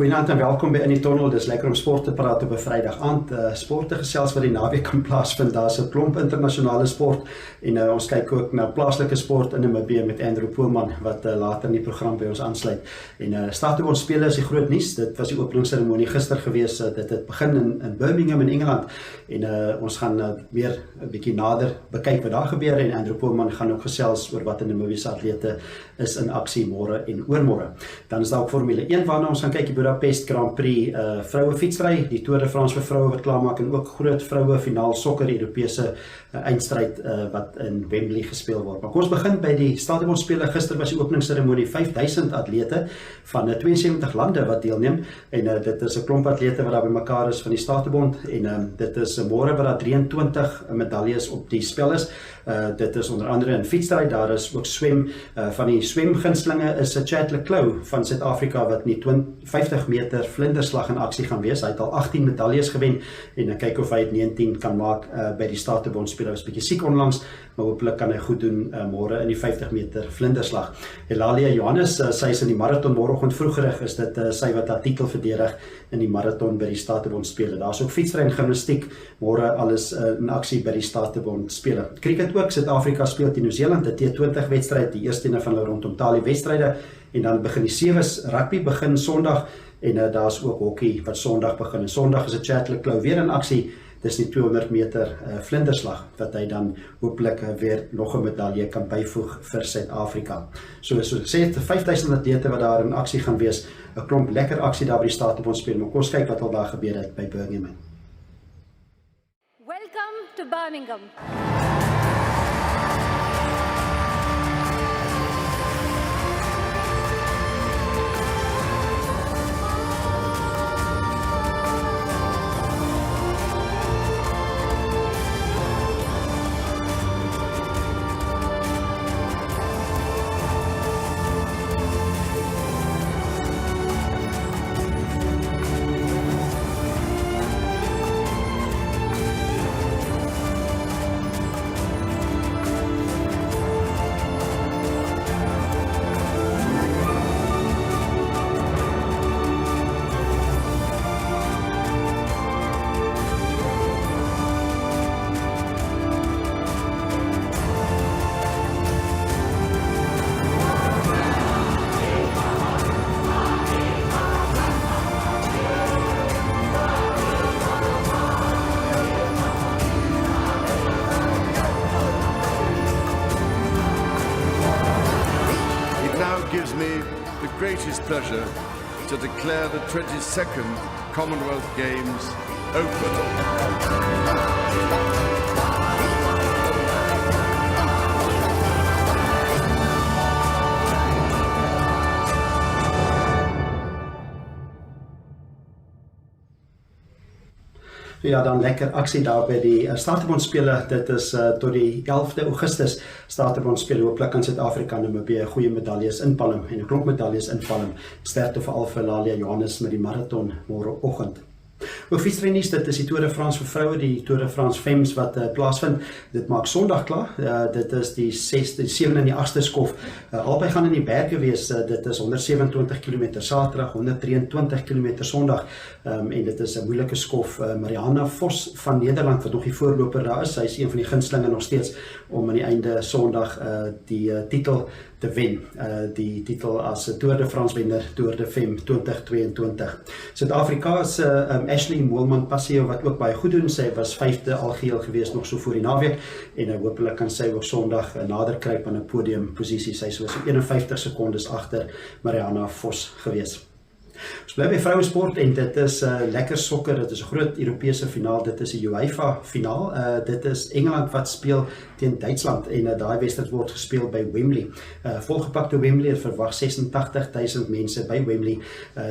Goeienaand en welkom by In die Tonnel. Dis lekker om sport te praat op 'n Vrydag aand. Sport te gesels wat die naweek kan plaasvind. Daar's 'n klomp internasionale sport en ons kyk ook na plaaslike sport in Namibië met Andrew Poelman wat later in die program by ons aansluit. En Stadionspele is die groot nuus. Dit was die openingsseremonie gister gewees. Dit het begin in Birmingham in Engeland en ons gaan weer 'n bietjie nader bekyk wat daar gebeur en Andrew Poelman gaan ook gesels oor wat in Namibië se atlete is in aksie môre en oormôre. Dan is daar ook Formule 1 waarna ons gaan kyk, die Budapest Grand Prix vroue fietsry, die Tour de France vir vroue wat klaarmaak en ook groot vroue finaal sokker Europese eindstryd wat in Wembley gespeel word. Maar kom ons begin by die Stadionspele. Gister was die openingsseremonie, 5000 atlete van 72 lande wat deelneem en dit is 'n klomp atlete wat daar bymekaar is van die Statebond en dit is môre wat daar 23 medaljes op die spel is. Dit is onder andere in fietsry, daar is ook swem. Van die swemgunstlinge is Chad Leclerc van Suid-Afrika wat in die 50 meter vlinderslag in aksie gaan wees. Hy het al 18 medaljes gewen en kyk of hy 19 kan maak by die Statebondspele. Hy was 'n bietjie siek onlangs, maar hopelik kan hy goed doen môre in die 50 meter vlinderslag. Eulalia Johannes, sy is in die marathon môreoggend vroeggerig, is dit sy wat haar titel verdedig in die marathon by die Statebondspele. Daar's ook fietsry en gimnastiek môre alles in aksie by die Statebondspele. Cricket ook, Suid-Afrika speel teen Nieu-Seeland, 'n T20 wedstryd, die eerste een van hulle rondom talie wedstryde en dan begin die sewes. Rugby begin Sondag en daar's ook hokkie wat Sondag begin. En Sondag is 'n Chad Leclerc weer in aksie. Dis die 200 meter vlinderslag wat hy dan hopelik weer nog 'n medalje kan byvoeg vir Suid-Afrika. So gesê, 5000 atlete wat daar in aksie gaan wees. 'n Klomp lekker aksie daar by die Statebondspele. Maar kom ons kyk wat al daar gebeur het by Birmingham. Welcome to Birmingham. Gives me the greatest pleasure to declare the 22nd Commonwealth Games open. Ja, dan lekker aksie daar by die Statebondspele. Dit is tot die 11de Augustus Statebondspele. Hooplik kan Suid-Afrika en Namibië goeie medaljes inpalm en 'n klomp medaljes inpalm. Sterkte vir Eulalia Johannes met die marathon môreoggend. Ook fietsrynuus, dit is die Tour de France vir vroue, die Tour de France Femmes wat plaasvind. Dit maak Sondag klaar. Dit is die 6de, die 7de en die 8de skof. Albei gaan in die berge wees. Dit is 127 km Saterdag, 123 km Sondag. En dit is 'n moeilike skof. Marianne Vos van Nederland wat nog die voorloper daar is. Sy is een van die gunstlinge nog steeds om aan die einde Sondag die titel te wen. Die titel as Tour de France wenner, Tour de Femme 2022. Suid-Afrika is Ashley Moelman-Pasio wat ook baie goed doen. Sy was 5de algeheel gewees nog so voor die naweek en hopelik kan sy ook Sondag nader kruip aan 'n podiumposisie. Sy was so 51 sekondes agter Marianne Vos gewees. Ons bly by vrouesport en dit is lekker sokker. Dit is 'n groot Europese finaal. Dit is 'n UEFA finaal. Dit is Engeland wat speel teen Duitsland en daai wedstryd word gespeel by Wembley. Volgepakte Wembley het verwag 86.000 mense by Wembley.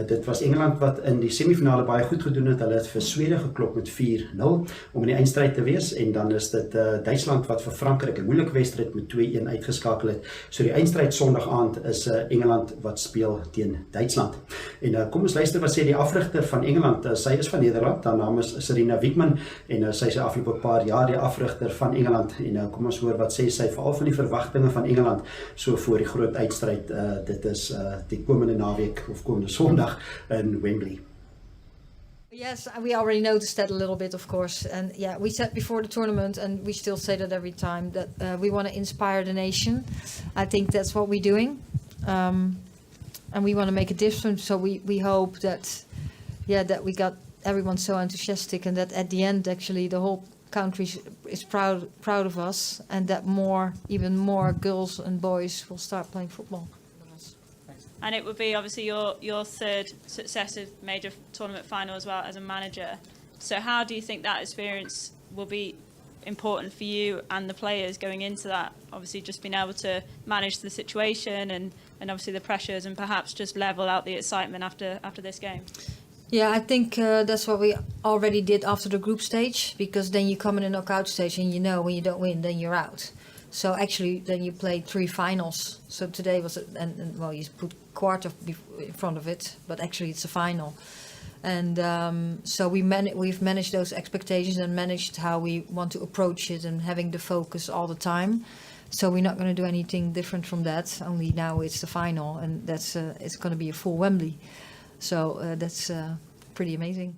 Dit was Engeland wat in die semifinale baie goed gedoen het. Hulle het vir Swede geklop met 4-0 om in die eindstryd te wees en dan is dit Duitsland wat vir Frankryk 'n moeilike wedstryd met 2-1 uitgeskakel het. So die eindstryd Sondag aand is Engeland wat speel teen Duitsland. En kom ons luister wat sê die afrigter van Engeland. Sy is van Nederland, haar naam is Serena Wiegman en sy is die afgelope paar jaar die afrigter van Engeland en kom ons hoor wat sê sy veral van die verwagtinge van Engeland so voor die groot uitstryd. Dit is die komende naweek of komende Sondag in Wembley. Yes, we already noticed that a little bit, of course. And yeah, we said before the tournament, and we still say that every time, that we want to inspire the nation. I think that's what we're doing. And we want to make a difference. So we hope that, that we got everyone so enthusiastic and that at the end, actually, the whole country is proud of us and that even more girls and boys will start playing football. And it would be obviously your third successive major tournament final as well as a manager. So how do you think that experience will be important for you and the players going into that? Obviously just being able to manage the situation and obviously the pressures and perhaps just level out the excitement after this game. Yeah, I think that's what we already did after the group stage, because then you come in a knockout stage and you know when you don't win, then you're out. So actually, then you played 3 finals. So today was, and well, you put quarter in front of it, but actually it's a final. And so we've managed those expectations and managed how we want to approach it and having the focus all the time. So we're not going to do anything different from that. Only now it's the final, and that's it's going to be a full Wembley. So that's pretty amazing.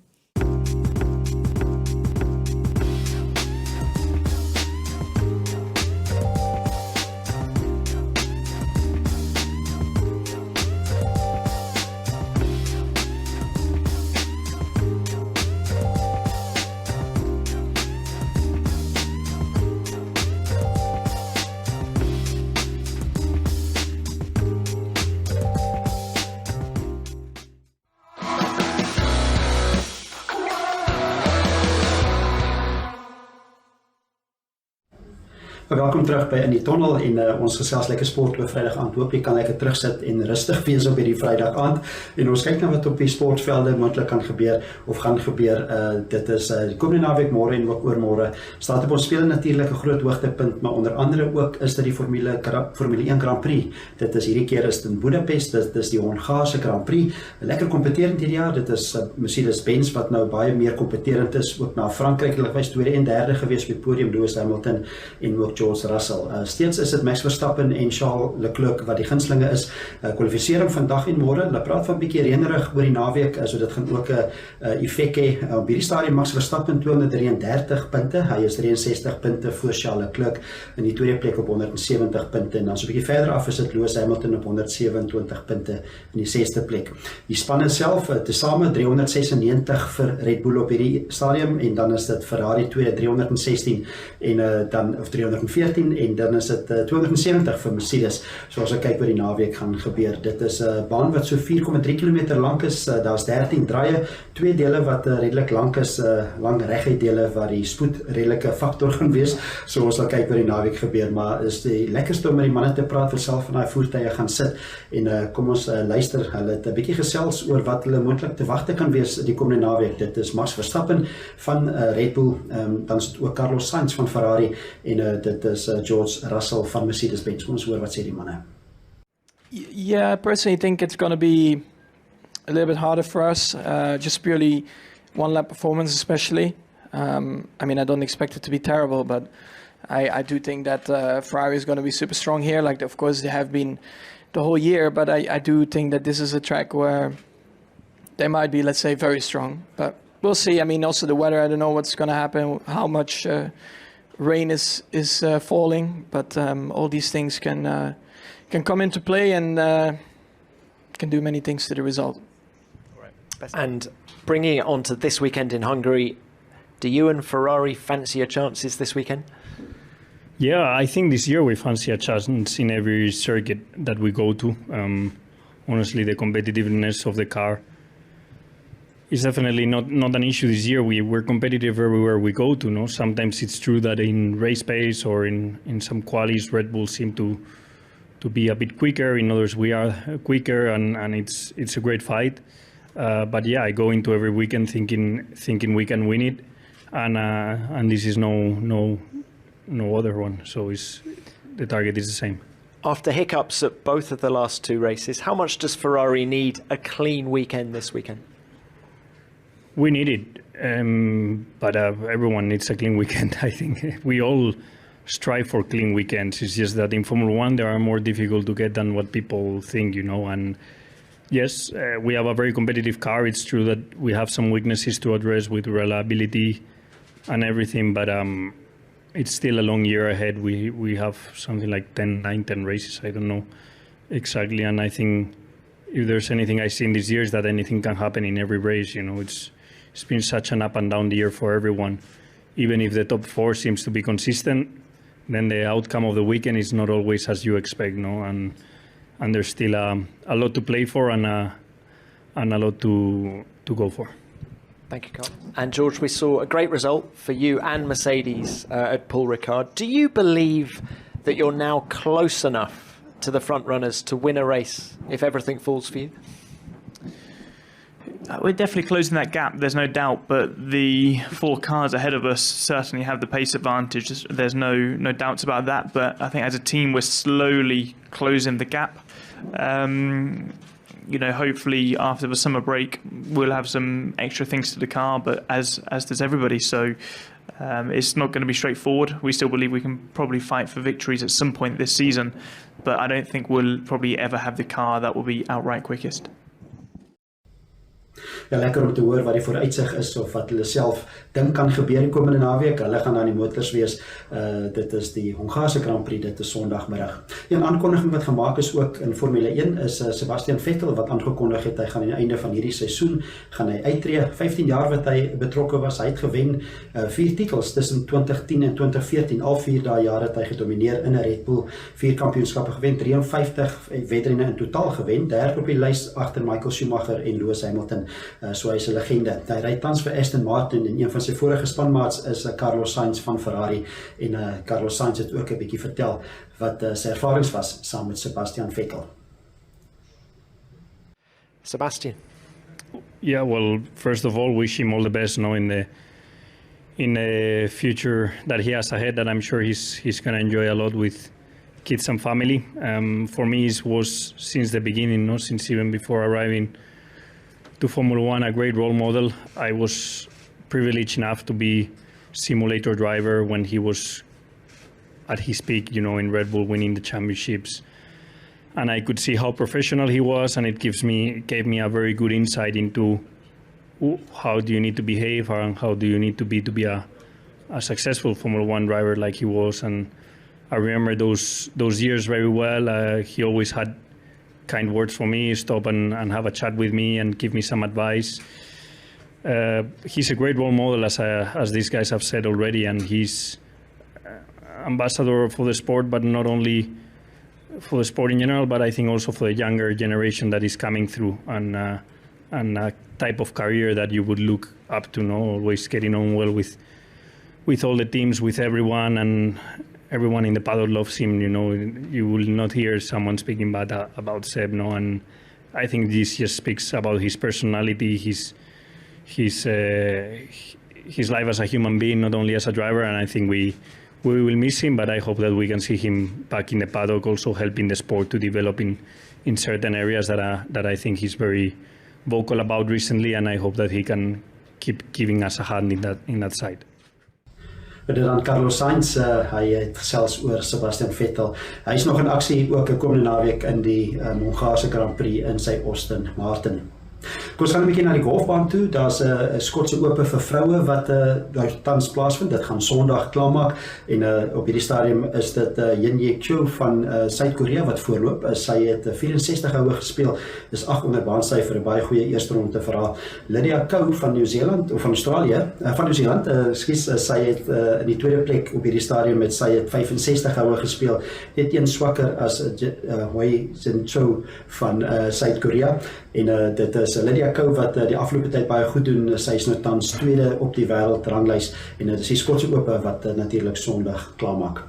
Welkom terug by in die Tonnel en ons gesels lekker sport op Vrydag aand. Hoop jy kan lekker terugsit en rustig wees op hierdie Vrydag aand. En ons kyk nou wat op die sportvelde moontlik kan gebeur of gaan gebeur. Dit is die komende naweek môre en ook oormôre. Staat op ons spele natuurlik 'n groot hoogtepunt, maar onder andere ook is dit die Formule 1 Grand Prix. Dit is hierdie keer is in Budapest. Dit is die Hongaarse Grand Prix. Lekker kompeterend hierdie jaar. Dit is Mercedes-Benz wat nou baie meer kompeterend is, ook na Frankryk. Hulle was tweede en derde gewees op die podium, Lewis Hamilton en ook George Russell. Steeds is dit Max Verstappen en Charles Leclerc wat die gunstelinge is. Kwalifisering vandag en môre. Hulle praat van 'n bietjie reënerig oor die naweek, so dit gaan ook 'n effek hê. Op hierdie stadium Max Verstappen 233 punte. Hy is 63 punte voor Charles Leclerc in die tweede plek op 170 punte en dan so 'n bietjie verder af is dit Lewis Hamilton op 127 punte in die 6de plek. Die spanne self tesame 396 vir Red Bull op hierdie stadium en dan is dit Ferrari 316 en dan of 314 en dan is dit 270 vir Mercedes. So as ek kyk wat die naweek gaan gebeur, dit is 'n baan wat so 4,3 km lank is. Daar's 13 draaie, 2 dele wat redelik lank is, lang reguit dele waar die spoed redelike faktor gaan wees. So ons sal kyk wat die naweek gebeur, maar is die lekkerste om met die manne te praat vir self van daai voertuie gaan sit en kom ons luister. Hulle het 'n bietjie gesels oor wat hulle moontlik te wagte kan wees die komende naweek. Dit is Max Verstappen van Red Bull, dan is dit ook Carlos Sainz van Ferrari en dit is George Russell van Mercedes-Benz. Ons hoor wat sê die manne. Yeah, I personally think it's going to be a little bit harder for us, just purely one lap performance especially. I mean, I don't expect it to be terrible, but I do think that Ferrari is going to be super strong here. Like, of course, they have been the whole year, but I do think that this is a track where they might be, let's say, very strong. But we'll see. I mean, also the weather, I don't know what's going to happen, how much rain is falling, but all these things can come into play and can do many things to the result. And bringing it on to this weekend in Hungary, do you and Ferrari fancy your chances this weekend? Yeah, I think this year we fancy a chance in every circuit that we go to. Honestly, the competitiveness of the car is definitely not an issue this year. We're competitive everywhere we go to. No, sometimes it's true that in race pace or in some qualies, Red Bull seem to be a bit quicker. In others, we are quicker, and it's a great fight. But yeah, I go into every weekend thinking we can win it, and this is no other one. So the target is the same. After hiccups at both of the last two races, how much does Ferrari need a clean weekend this weekend? We need it, but everyone needs a clean weekend. I think we all strive for clean weekends. It's just that in Formula One they are more difficult to get than what people think, And yes, we have a very competitive car. It's true that we have some weaknesses to address with reliability and everything, but it's still a long year ahead. We have something like 10 races. I don't know exactly, and I think if there's anything I've seen this year is that anything can happen in every race. It's been such an up and down year for everyone. Even if the top four seems to be consistent, then the outcome of the weekend is not always as you expect, and there's still a lot to play for and a lot to go for. Thank you, Carl. And George, we saw a great result for you and Mercedes at Paul Ricard. Do you believe that you're now close enough to the front runners to win a race if everything falls for you? We're definitely closing that gap, there's no doubt, but the 4 cars ahead of us certainly have the pace advantage. There's no doubts about that, but I think as a team we're slowly closing the gap. Hopefully after the summer break we'll have some extra things to the car, but as does everybody, so it's not going to be straightforward. We still believe we can probably fight for victories at some point this season, but I don't think we'll probably ever have the car that will be outright quickest. Ja, lekker om te hoor wat die vooruitsig is of wat hulle self dink kan gebeur die komende naweek. Hulle gaan aan die motors wees. Dit is die Hongaarse Grand Prix, dit is Sondagmiddag. Een aankondiging wat gemaak is ook in Formule 1 is Sebastian Vettel wat aangekondig het hy gaan aan die einde van hierdie seisoen gaan hy uittreë. 15 jaar wat hy betrokke was, hy het gewen 4 titels tussen 2010 en 2014. Al 4 daai jare het hy gedomineer in 'n Red Bull, 4 kampioenskappe gewen, 53 wedrenne in totaal gewen, derde op die lys agter Michael Schumacher en Lewis Hamilton. So hy is 'n legende. Hy ry tans vir Aston Martin en een van sy vorige spanmaats is Carlos Sainz van Ferrari en Carlos Sainz het ook 'n bietjie vertel wat sy ervarings was saam met Sebastian Vettel. Sebastian. Yeah, well, first of all, wish him all the best in the future that he has ahead, that I'm sure he's going to enjoy a lot with kids and family. For me, it was since the beginning, since even before arriving to Formula One, a great role model. I was privileged enough to be simulator driver when he was at his peak, in Red Bull, winning the championships. And I could see how professional he was, and it gave me a very good insight into how do you need to behave and how do you need to be a successful Formula One driver like he was. And I remember those years very well. He always had kind words for me, stop and have a chat with me and give me some advice. He's a great role model, as these guys have said already, and he's ambassador for the sport, but not only for the sport in general, but I think also for the younger generation that is coming through, and a type of career that you would look up to, always getting on well with all the teams, with everyone, and everyone in the paddock loves him. You will not hear someone speaking bad about Seb, and I think this just speaks about his personality, his life as a human being, not only as a driver. And I think we will miss him, but I hope that we can see him back in the paddock, also helping the sport to develop in certain areas that I think he's very vocal about recently, and I hope that he can keep giving us a hand in that side. Dit dan Carlos Sainz, hy het gesels oor Sebastian Vettel. Hy is nog in aksie ook 'n komende naweek in die Hongaarse Grand Prix in sy Aston Martin. Kom ons gaan 'n bietjie na die golfbaan toe. Daar's 'n Skotse Ope vir vroue wat daar tans plaasvind. Dit gaan Sondag klaarmaak en op hierdie stadium is dit Yin Cho van Suid-Korea wat voorloop. Sy het 64 houe gespeel. Dis 8 onder baansyfer, 'n baie goeie eerste ronde vir haar. Lydia Ko van Nieu-Seeland of van Australië, van Nieu-Seeland, sy het in die tweede plek op hierdie stadium met sy het 65 houe gespeel. Net een swakker as Hoi Jin Cho van Suid-Korea en dit is Lydia Ko wat die afgelope tyd baie goed doen. Sy is nou tans tweede op die wêreldranglys en dit is die Skotse Ope wat natuurlik Sondag klaarmaak.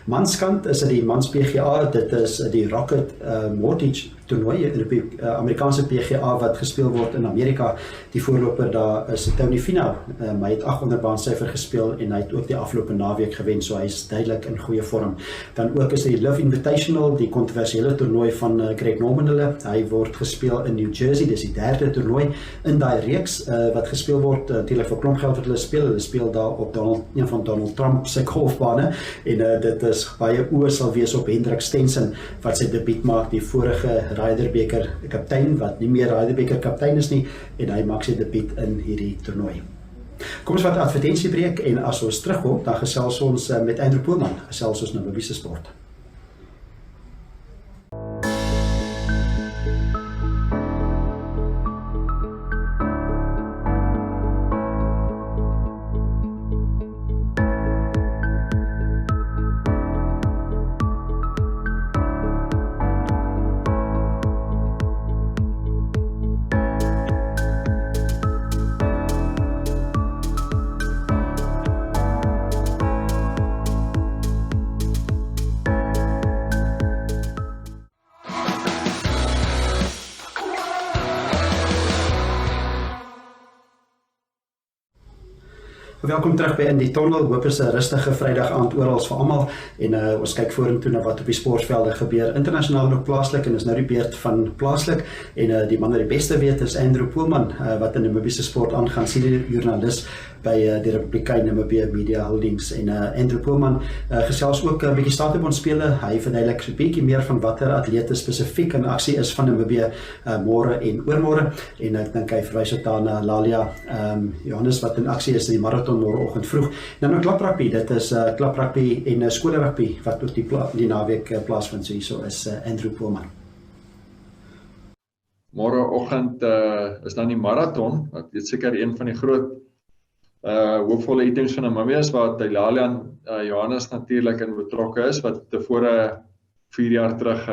Manskant is dit die mans PGA, dit is die Rocket Mortgage toernooi, die Amerikaanse PGA wat gespeel word in Amerika. Die voorloper daar is Tony Finau. Hy het 8 onderbaansyfer gespeel en hy het ook die afgelope naweek gewen, so hy is duidelik in goeie vorm. Dan ook is die Live Invitational, die kontroversiële toernooi van Greg Norman hulle. Hy word gespeel in New Jersey, dis die 3de toernooi in daai reeks wat gespeel word, natuurlik vir klomp geld wat hulle speel. Hulle speel daar op een van Donald Trump se golfbane en dit is baie oë sal wees op Hendrik Stenson wat sy debuut maak, die vorige Ryder Beker kaptein wat nie meer Ryder Beker kaptein is nie en hy maak sy debuut in hierdie toernooi. Kom ons vat 'n advertensiebreek en as ons terugkom, dan gesels ons met Andrew Poelman, gesels ons nou oor wiese sport. Welkom terug by in die Tonnel. Hoop is 'n rustige Vrydag aand oral vir almal en ons kyk vorentoe na wat op die sportvelde gebeur internasionaal en ook plaaslik en is nou die beurt van plaaslik en die man wat die beste weet is Andrew Poelman wat in Namibiese sport aangaan, senior joernalis by die Republikein Namibia Media Holdings en Andrew Poelman gesels ook 'n bietjie staatebondspele. Hy verduidelik so 'n bietjie meer van watter atlete spesifiek in aksie is van Namibia môre en oormôre en ek dink hy verwys ook daar na Lalia Johannes wat in aksie is in die marathon môreoggend vroeg. Dan ook klaprugby, dit is klaprugby en skoolrugby wat ook die naweek plaasvind. So hierso is Andrew Poelman. Môreoggend is dan die marathon, wat weet seker een van die groot hoopvolle items van Namibia is waar Lalia Johannes natuurlik in betrokke is, wat tevore 4 jaar terug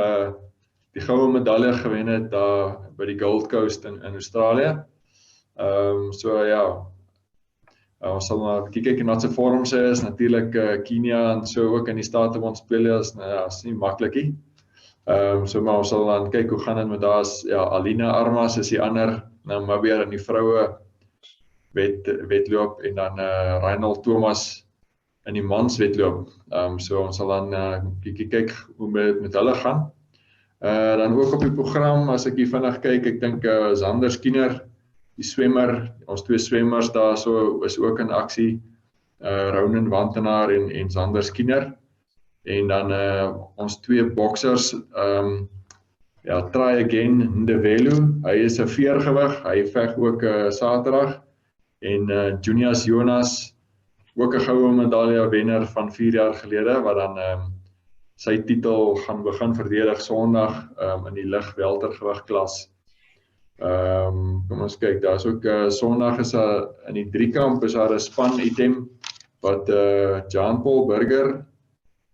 die goue medalje gewen het daar by die Gold Coast in Australië. So ja, ons sal maar kyk wat se vorm sy is, natuurlik Kenia en so ook in die staatebondspele is nie maklik nie. So maar ons sal dan kyk hoe gaan dit met daas Alina Armas is die ander Namibia in die vroue wedloop en dan Reinhold Thomas in die mans wedloop. So ons sal dan kyk hoe met hulle gaan. Dan ook op die program as ek hier vinnig kyk, ek dink Zander Skinner, die swemmer, ons 2 swemmers daar so is ook in aksie, Ronan Wantenaar en Zander Skinner. En dan ons 2 boksers, Try Again Ndebelu, hy is 'n veergewig, hy veg ook Saterdag. En Junius Jonas, ook 'n goue medalje wenner van 4 jaar gelede, wat dan sy titel gaan begin verdedig Sondag in die lig weltergewig klas. Kom ons kyk, daar is ook Sondag is in die driekamp is daar 'n span item wat Jean Paul Burger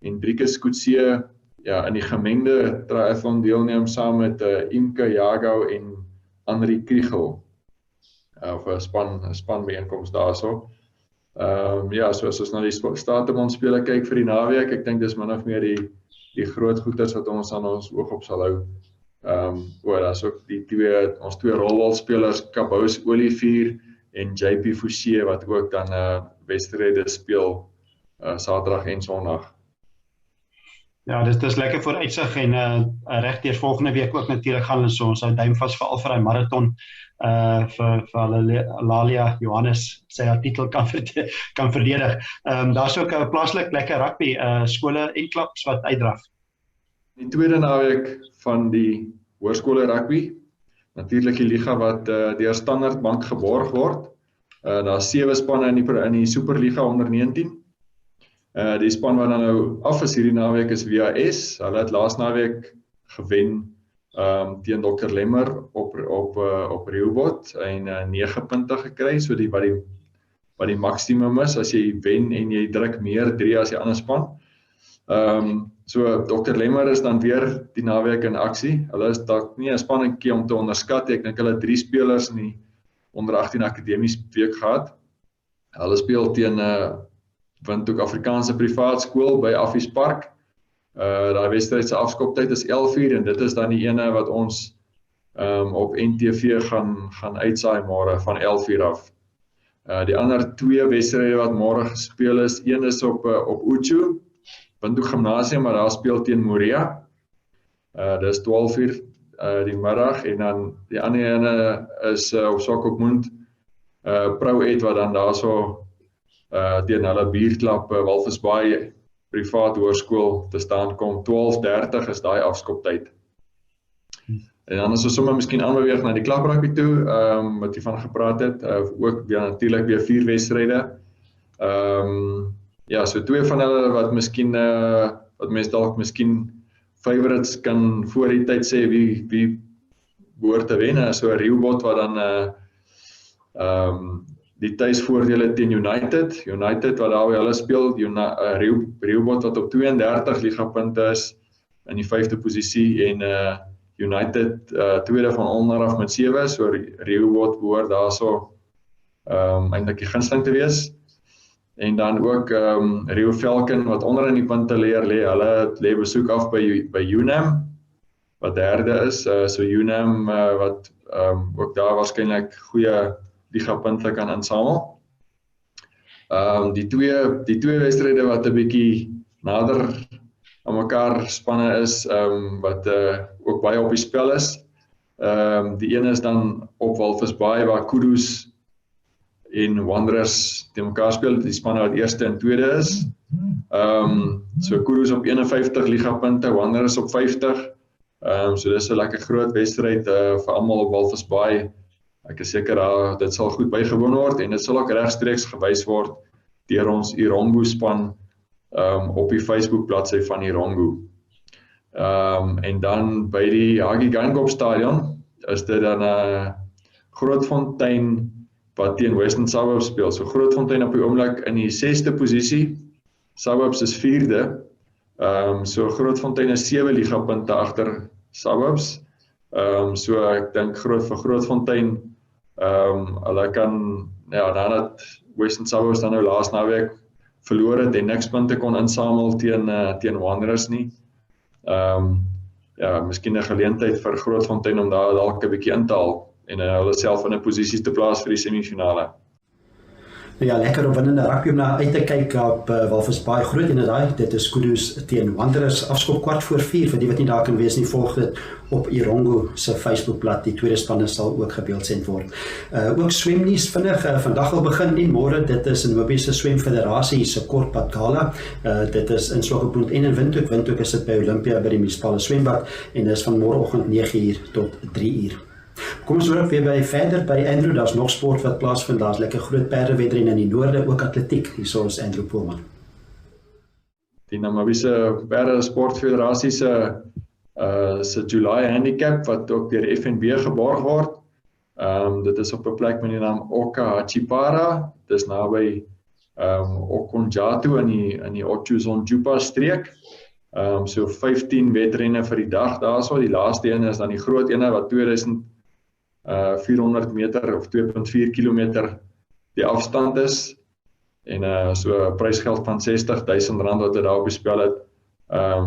en Driekus Kutse in die gemengde triathlon deelneem saam met Imke Jagou en Henri Kriegel. Of 'n span byeenkoms daarso. Soos ons na die staatebondspele kyk vir die naweek, ek dink dis min of meer die groot goeters wat ons aan ons oog op sal hou. Daar's ook ons 2 rolbalspelers, Kabous Olivier en JP Fouché wat ook dan wedstryde speel Saterdag en Sondag. Ja, dit is lekker vooruitsig en regdeur volgende week ook natuurlik gaan ons hou duim vas veral vir hy marathon vir Lalia Johannes sy haar titel kan verdedig. Daar's ook 'n plaaslik lekker rugby, skole en klubs wat uitdraf. Die tweede naweek van die hoërskole rugby, natuurlik die liga wat deur Standard Bank geborg word. Daar's 7 spanne in die Superliga onder 19. Die span wat dan nou af is hierdie naweek is VAS. Hulle het laas naweek gewen teen Dr. Lemmer op Rehoboth en 9 punte gekry, so wat die maksimum is as jy wen en jy druk meer 3 as die ander span. So Dr. Lemmer is dan weer die naweek in aksie. Hulle is dalk nie 'n spannetjie om te onderskat. Ek dink hulle het 3 spelers in die onder 18 akademies week gehad. Hulle speel teen Windhoek Afrikaanse privaat skool by Affies Park. Daai wedstryd se afskoptyd is 11:00 en dit is dan die ene wat ons op NTV gaan uitsaai môre van 11:00 af. Die ander 2 wedstryde wat môre gespeel is, een is op Uchu, Windhoek Gimnasium, maar daar speel teen Moria. Dis 12:00 die middag en dan die ander ene is op Swakopmund, Pro Ed wat dan daarso teen hulle buurtklub Walvisbaai privaat hoërskool te staan kom. 12:30 is daai afskoptyd. En dan as ons sommer miskien aanbeweeg na die klaprugby toe, wat jy van gepraat het, ook weer natuurlik weer 4 wedstryde. Ja, so 2 van hulle wat miskien wat mense dalk miskien favorites kan voor die tyd sê wie behoort te wen. So Rehoboth wat dan die tuisvoordele teen United wat daar by hulle speel, Rehoboth wat op 32 ligapunte is in die 5de posisie en United tweede van onder af met 7, so Rehoboth behoort daarso eintlik die gunsteling te wees. En dan ook Rio Falcon wat onder in die punte lê, hulle lê besoek af by UNAM wat derde is, so UNAM wat ook daar waarskynlik goeie ligapunte kan insamel. Die twee wedstryde wat 'n bietjie nader aan mekaar spanne is, wat ook baie op die spel is. Die een is dan op Walvisbaai waar Kudus en Wanderers teen mekaar speel, die spanne wat eerste en tweede is. So Kudus op 51 ligapunte, Wanderers op 50. So dis 'n lekker groot wedstryd vir almal op Walvisbaai. Ek is seker dit sal goed bygewoon word en dit sal ook regstreeks gewys word deur ons Irongo span op die Facebook bladsy van Irongo. En dan by die Hagi Geinkop stadion is dit dan Grootfontein wat teen Western Suburbs speel. So Grootfontein op die oomblik in die 6de posisie, Suburbs is 4de. So Grootfontein is 7 ligapunte agter Suburbs. So ek dink vir Grootfontein, hulle kan, ja, dan het Western Suburbs dan nou laas naweek verloor het en niks punte kon insamel teen Wanderers nie. Ja, miskien 'n geleentheid vir Grootfontein om daar dalk 'n bietjie in te haal en hulle self in 'n posisie te plaas vir die semifinale. Ja, lekker om winnende rugby om na uit te kyk op Walvisbaai. Groot inderdaad, dit is Kudus teen Wanderers, afskop 4:15 vir die wat nie daar kan wees nie, volg dit op Irongo se Facebookblad. Die tweede spanne sal ook gebeeldsend word. Ook swemnuus vinnig, vandag al begin nie, môre, dit is in Namibië se swemfederasie se kortpad gala. Dit is in Swakopmund en in Windhoek. Windhoek is dit by Olympia by die munisipale swembad en dis van môreoggend 9:00 tot 3:00. Kom ons loop weer verder by Andrew, daar's nog sport wat plaasvind, daar's lekker groot perdewedren in die noorde, ook atletiek, hierso is Andrew Poelman. Die Namibiese Perde Sportfederasie se July handicap wat ook deur FNB geborg word. Dit is op 'n plek met die naam Okahachipara, dis naby Okonjato in die Otjuzondjupa streek. So 15 wedrenne vir die dag daarso. Die laaste een is dan die groot ene wat 2400 meter of 2.4 kilometer die afstand is. En so 'n prysgeld van R60,000 wat hulle daar op die spel het.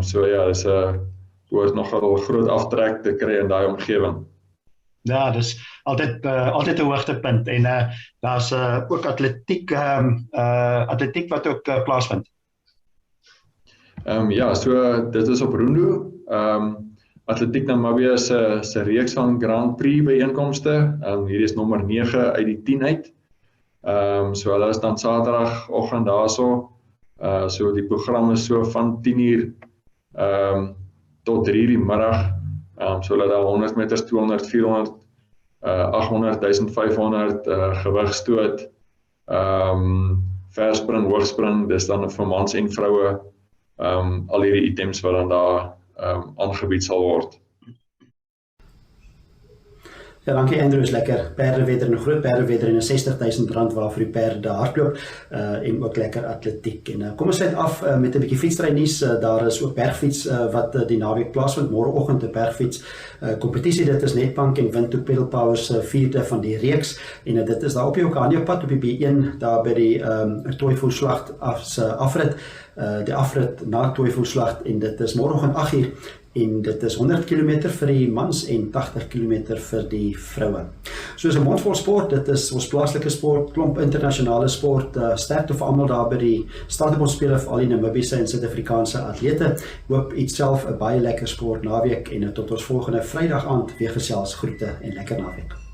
So ja, dis 'n behoort nogal groot aftrek te kry in daai omgewing. Ja, dis altyd 'n hoogtepunt en daar's ook atletiek wat ook plaasvind. Ja, so dit is op Rundu. Atletiek Namibië se reeks van Grand Prix byeenkomste. Hier is nommer 9 uit die 10 uit. So hulle is dan Saterdagoggend daarso. So die program is so van 10:00 tot 3:00 die middag. So hulle daar 100 meters, 200, 400, 800, 1500 gewigstoot, verspring, hoogspring, dis dan vir mans en vroue. Al hierdie items wat dan daar aangebied sal word. Ja, dankie Andrew, is lekker perdewedder en groot perdewedder en R60,000 waarvoor die perde hardloop en ook lekker atletiek. En kom ons sluit af met 'n bietjie fietsry nuus. Daar is ook bergfiets wat die naweek plaasvind, môreoggend 'n bergfiets kompetisie. Dit is Netbank en Windhoek Pedal Power se 4de van die reeks en dit is daar op die Okanio-pad op die B1 daar by die Tooivoelslag afrit. Die afrit na Tooivoelslag en dit is môreoggend 8uur. En dit is 100 km vir die mans en 80 km vir die vroue. So is 'n mondvol sport, dit is ons plaaslike sport, klomp internasionale sport, sterkte vir almal daar by die standaardspele vir al die Namibiese en Suid-Afrikaanse atlete. Hoop iets self 'n baie lekker sport naweek en tot ons volgende Vrydag aand weer gesels. Groete en lekker naweek.